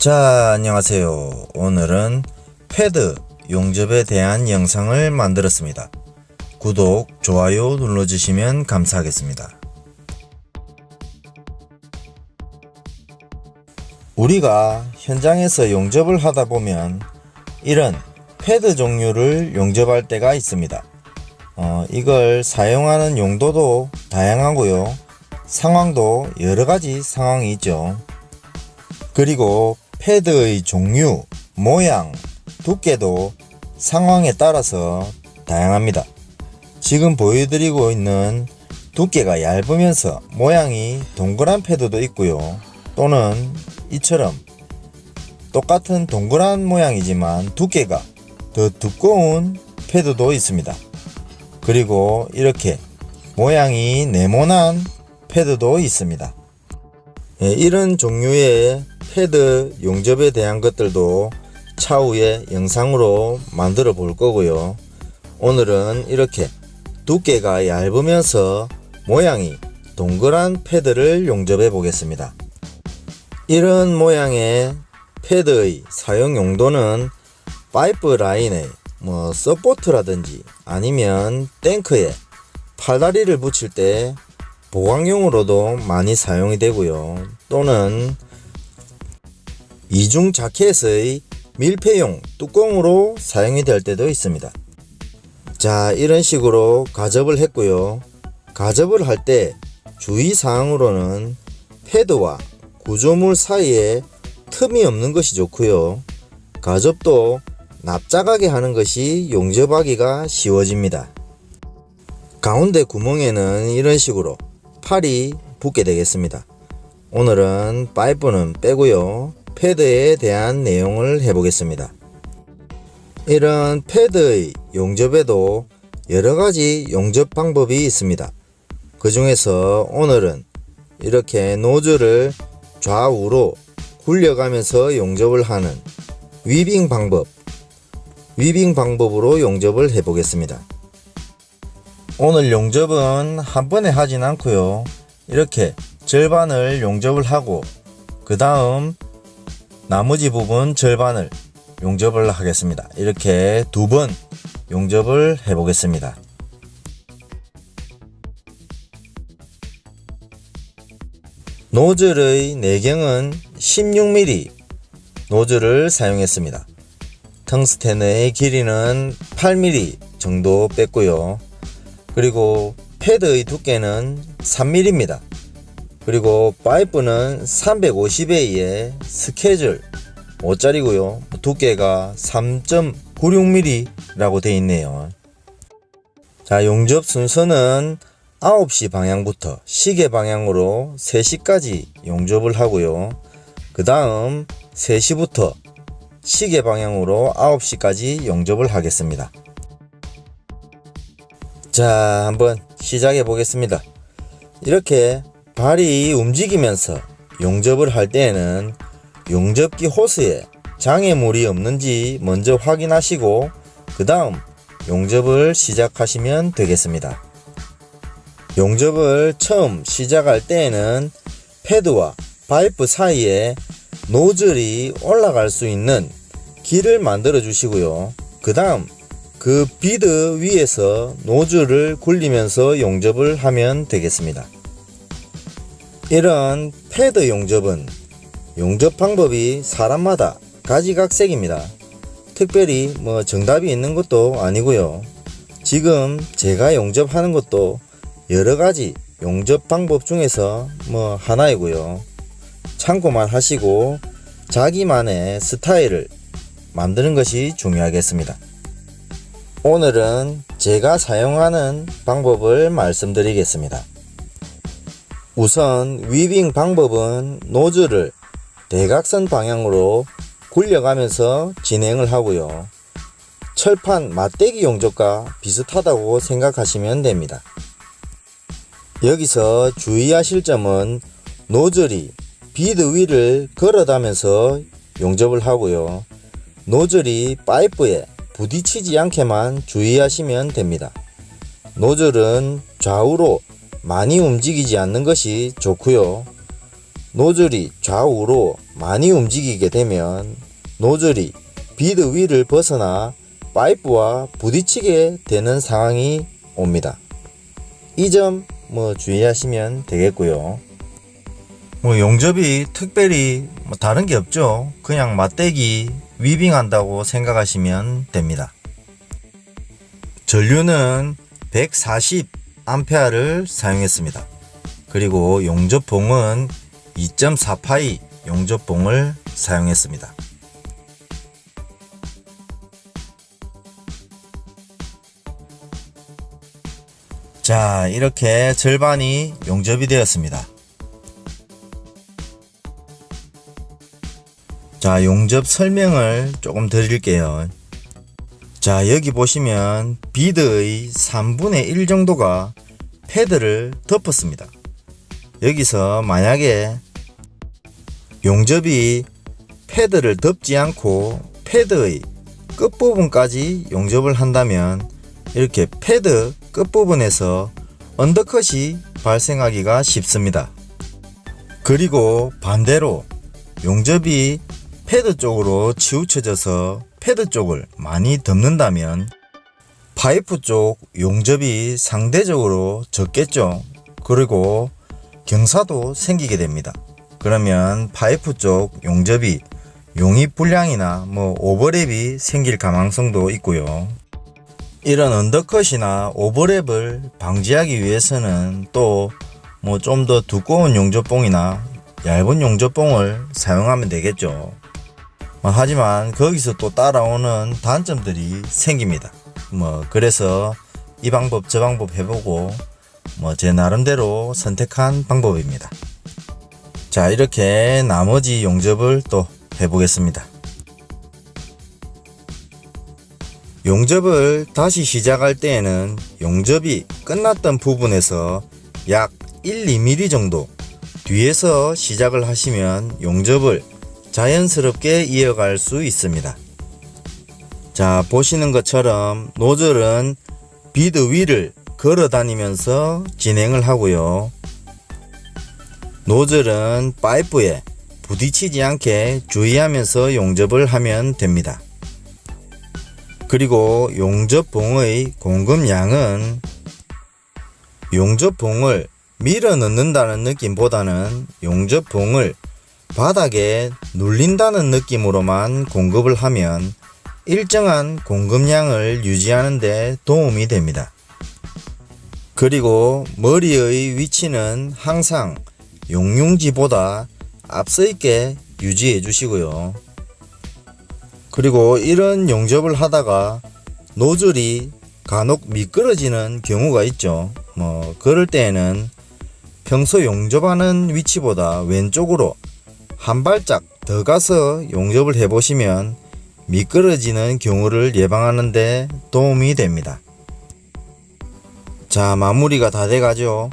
자, 안녕하세요. 오늘은 패드 용접에 대한 영상을 만들었습니다. 구독, 좋아요 눌러주시면 감사하겠습니다. 우리가 현장에서 용접을 하다 보면 이런 패드 종류를 용접할 때가 있습니다. 이걸 사용하는 용도도 다양하고요. 상황도 여러가지 상황이 있죠. 그리고 패드의 종류, 모양, 두께도 상황에 따라서 다양합니다. 지금 보여드리고 있는 두께가 얇으면서 모양이 동그란 패드도 있고요. 또는 이처럼 똑같은 동그란 모양이지만 두께가 더 두꺼운 패드도 있습니다. 그리고 이렇게 모양이 네모난 패드도 있습니다. 이런 종류의 패드 용접에 대한 것들도 차후에 영상으로 만들어 볼 거고요. 오늘은 이렇게 두께가 얇으면서 모양이 동그란 패드를 용접해 보겠습니다. 이런 모양의 패드의 사용 용도는 파이프 라인에 서포트라든지 아니면 탱크에 팔다리를 붙일 때 보강용으로도 많이 사용이 되고요. 또는 이중 자켓의 밀폐용 뚜껑으로 사용이 될 때도 있습니다. 자, 이런 식으로 가접을 했고요. 가접을 할 때 주의사항으로는 패드와 구조물 사이에 틈이 없는 것이 좋고요. 가접도 납작하게 하는 것이 용접하기가 쉬워집니다. 가운데 구멍에는 이런 식으로 팔이 붙게 되겠습니다. 오늘은 파이프는 빼고요. 패드에 대한 내용을 해보겠습니다. 이런 패드의 용접에도 여러가지 용접 방법이 있습니다. 그 중에서 오늘은 이렇게 노즐을 좌우로 굴려가면서 용접을 하는 위빙 방법으로 용접을 해보겠습니다. 오늘 용접은 한 번에 하진 않고요. 이렇게 절반을 용접을 하고 그 다음 나머지 부분 절반을 용접을 하겠습니다. 이렇게 두 번 용접을 해보겠습니다. 노즐의 내경은 16mm 노즐을 사용했습니다. 텅스텐의 길이는 8mm 정도 뺐고요. 그리고 패드의 두께는 3mm입니다. 그리고 파이프는 350A의 스케줄 5짜리고요. 두께가 3.96mm 라고 되어 있네요. 자, 용접 순서는 9시 방향부터 시계 방향으로 3시까지 용접을 하고요. 그 다음 3시부터 시계 방향으로 9시까지 용접을 하겠습니다. 자, 한번 시작해 보겠습니다. 이렇게 발이 움직이면서 용접을 할 때에는 용접기 호스에 장애물이 없는지 먼저 확인하시고 그 다음 용접을 시작하시면 되겠습니다. 용접을 처음 시작할 때에는 패드와 파이프 사이에 노즐이 올라갈 수 있는 길을 만들어 주시고요. 그 다음 그 비드 위에서 노즐을 굴리면서 용접을 하면 되겠습니다. 이런 패드 용접은 용접 방법이 사람마다 가지각색입니다. 특별히 정답이 있는 것도 아니고요. 지금 제가 용접하는 것도 여러가지 용접 방법 중에서 하나이고요. 참고만 하시고 자기만의 스타일을 만드는 것이 중요하겠습니다. 오늘은 제가 사용하는 방법을 말씀드리겠습니다. 우선 위빙 방법은 노즐을 대각선 방향으로 굴려가면서 진행을 하고요. 철판 맞대기 용접과 비슷하다고 생각하시면 됩니다. 여기서 주의하실 점은 노즐이 비드 위를 걸어다면서 용접을 하고요. 노즐이 파이프에 부딪히지 않게만 주의하시면 됩니다. 노즐은 좌우로 많이 움직이지 않는 것이 좋고요. 노즐이 좌우로 많이 움직이게 되면 노즐이 비드 위를 벗어나 파이프와 부딪히게 되는 상황이 옵니다. 이 점 주의하시면 되겠고요. 용접이 특별히 다른 게 없죠. 그냥 맞대기 위빙한다고 생각하시면 됩니다. 전류는 140A를 사용했습니다. 그리고 용접봉은 2.4파이 용접봉을 사용했습니다. 자, 이렇게 절반이 용접이 되었습니다. 자, 용접 설명을 조금 드릴게요. 자, 여기 보시면 비드의 3분의 1 정도가 패드를 덮었습니다. 여기서 만약에 용접이 패드를 덮지 않고 패드의 끝부분까지 용접을 한다면 이렇게 패드 끝부분에서 언더컷이 발생하기가 쉽습니다. 그리고 반대로 용접이 패드 쪽으로 치우쳐져서 패드 쪽을 많이 덮는다면 파이프 쪽 용접이 상대적으로 적겠죠. 그리고 경사도 생기게 됩니다. 그러면 파이프 쪽 용접이 용입 불량이나 오버랩이 생길 가능성도 있고요. 이런 언더컷이나 오버랩을 방지하기 위해서는 또 좀 더 두꺼운 용접봉이나 얇은 용접봉을 사용하면 되겠죠. 하지만 거기서 또 따라오는 단점들이 생깁니다. 그래서 이 방법 저 방법 해보고 제 나름대로 선택한 방법입니다. 자, 이렇게 나머지 용접을 또 해보겠습니다. 용접을 다시 시작할 때에는 용접이 끝났던 부분에서 약 1, 2mm 정도 뒤에서 시작을 하시면 용접을 자연스럽게 이어갈 수 있습니다. 자, 보시는 것처럼 노즐은 비드 위를 걸어 다니면서 진행을 하고요. 노즐은 파이프에 부딪히지 않게 주의하면서 용접을 하면 됩니다. 그리고 용접봉의 공급량은 용접봉을 밀어 넣는다는 느낌보다는 용접봉을 바닥에 눌린다는 느낌으로만 공급을 하면 일정한 공급량을 유지하는 데 도움이 됩니다. 그리고 머리의 위치는 항상 용융지보다 앞서 있게 유지해 주시고요. 그리고 이런 용접을 하다가 노즐이 간혹 미끄러지는 경우가 있죠. 그럴 때에는 평소 용접하는 위치보다 왼쪽으로 한 발짝 더 가서 용접을 해 보시면 미끄러지는 경우를 예방하는 데 도움이 됩니다. 자, 마무리가 다 돼가죠.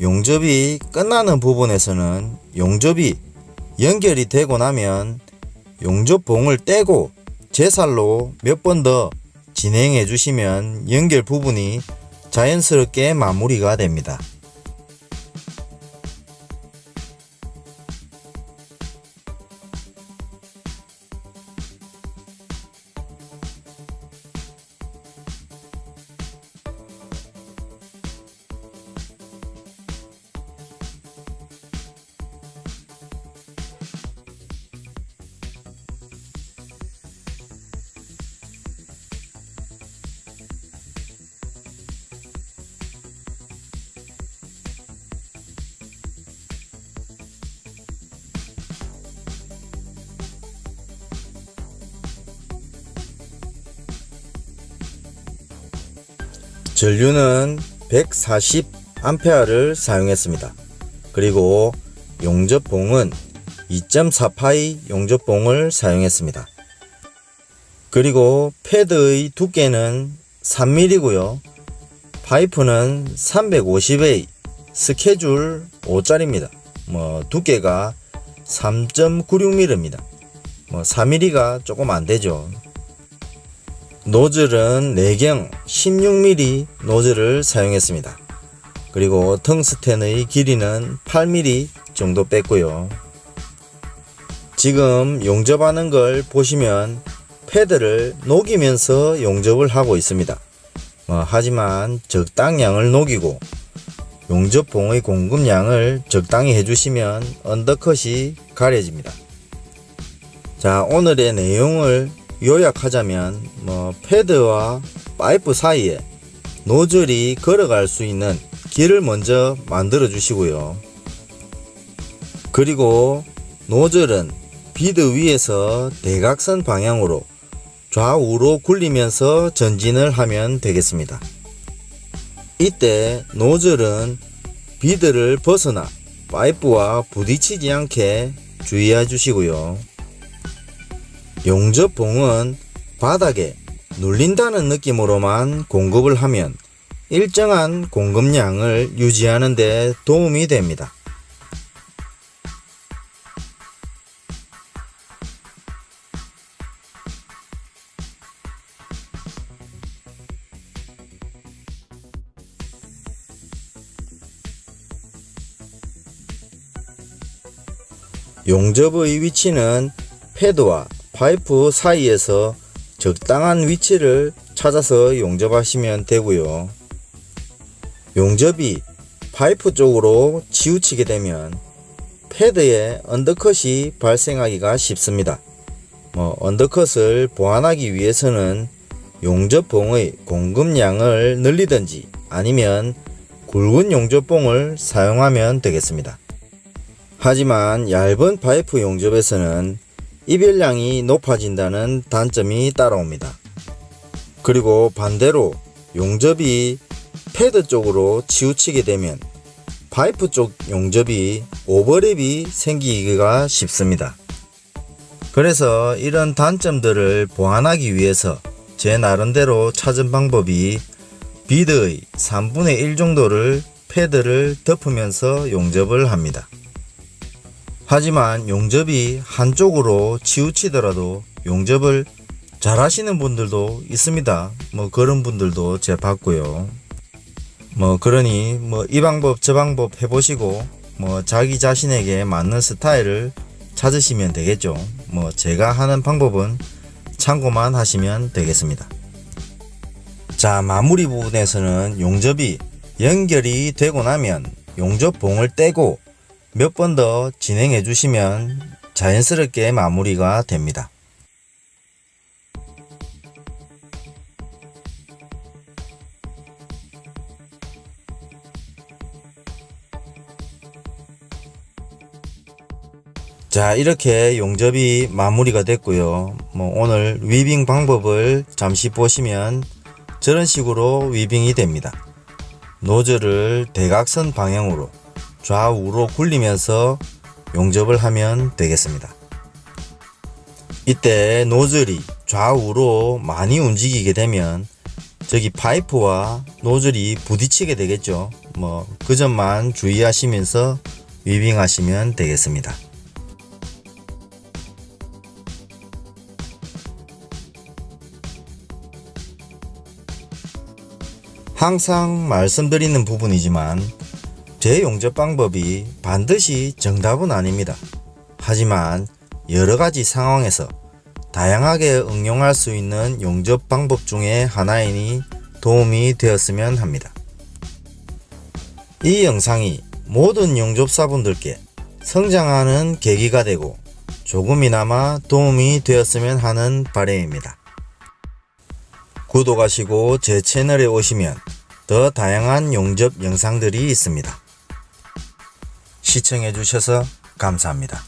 용접이 끝나는 부분에서는 용접이 연결이 되고 나면 용접봉을 떼고 제살로 몇 번 더 진행해 주시면 연결 부분이 자연스럽게 마무리가 됩니다. 전류는 140A를 사용했습니다. 그리고 용접봉은 2.4파이 용접봉을 사용했습니다. 그리고 패드의 두께는 3mm고요. 파이프는 350A 스케줄 5짜리입니다. 두께가 3.96mm입니다. 4mm가 조금 안되죠. 노즐은 내경 16mm 노즐을 사용했습니다. 그리고 텅스텐의 길이는 8mm 정도 뺐고요. 지금 용접하는 걸 보시면 패드를 녹이면서 용접을 하고 있습니다. 하지만 적당량을 녹이고 용접봉의 공급량을 적당히 해주시면 언더컷이 가려집니다. 자, 오늘의 내용을 요약하자면 패드와 파이프 사이에 노즐이 걸어갈 수 있는 길을 먼저 만들어 주시고요. 그리고 노즐은 비드 위에서 대각선 방향으로 좌우로 굴리면서 전진을 하면 되겠습니다. 이때 노즐은 비드를 벗어나 파이프와 부딪히지 않게 주의해 주시고요. 용접봉은 바닥에 눌린다는 느낌으로만 공급을 하면 일정한 공급량을 유지하는 데 도움이 됩니다. 용접의 위치는 패드와 파이프 사이에서 적당한 위치를 찾아서 용접하시면 되고요. 용접이 파이프 쪽으로 치우치게 되면 패드에 언더컷이 발생하기가 쉽습니다. 언더컷을 보완하기 위해서는 용접봉의 공급량을 늘리든지 아니면 굵은 용접봉을 사용하면 되겠습니다. 하지만 얇은 파이프 용접에서는 이별량이 높아진다는 단점이 따라옵니다. 그리고 반대로 용접이 패드 쪽으로 치우치게 되면 파이프 쪽 용접이 오버랩이 생기기가 쉽습니다. 그래서 이런 단점들을 보완하기 위해서 제 나름대로 찾은 방법이 비드의 3분의 1 정도를 패드를 덮으면서 용접을 합니다. 하지만 용접이 한쪽으로 치우치더라도 용접을 잘 하시는 분들도 있습니다. 그런 분들도 제가 봤고요. 그러니 이 방법 저 방법 해보시고 자기 자신에게 맞는 스타일을 찾으시면 되겠죠. 제가 하는 방법은 참고만 하시면 되겠습니다. 자, 마무리 부분에서는 용접이 연결이 되고 나면 용접봉을 떼고 몇 번 더 진행해 주시면 자연스럽게 마무리가 됩니다. 자, 이렇게 용접이 마무리가 됐고요. 오늘 위빙 방법을 잠시 보시면 저런 식으로 위빙이 됩니다. 노즐을 대각선 방향으로 좌우로 굴리면서 용접을 하면 되겠습니다. 이때 노즐이 좌우로 많이 움직이게 되면 저기 파이프와 노즐이 부딪히게 되겠죠. 그 점만 주의하시면서 위빙 하시면 되겠습니다. 항상 말씀드리는 부분이지만 제 용접 방법이 반드시 정답은 아닙니다. 하지만 여러가지 상황에서 다양하게 응용할 수 있는 용접 방법 중에 하나이니 도움이 되었으면 합니다. 이 영상이 모든 용접사분들께 성장하는 계기가 되고 조금이나마 도움이 되었으면 하는 바람입니다. 구독하시고 제 채널에 오시면 더 다양한 용접 영상들이 있습니다. 시청해 주셔서 감사합니다.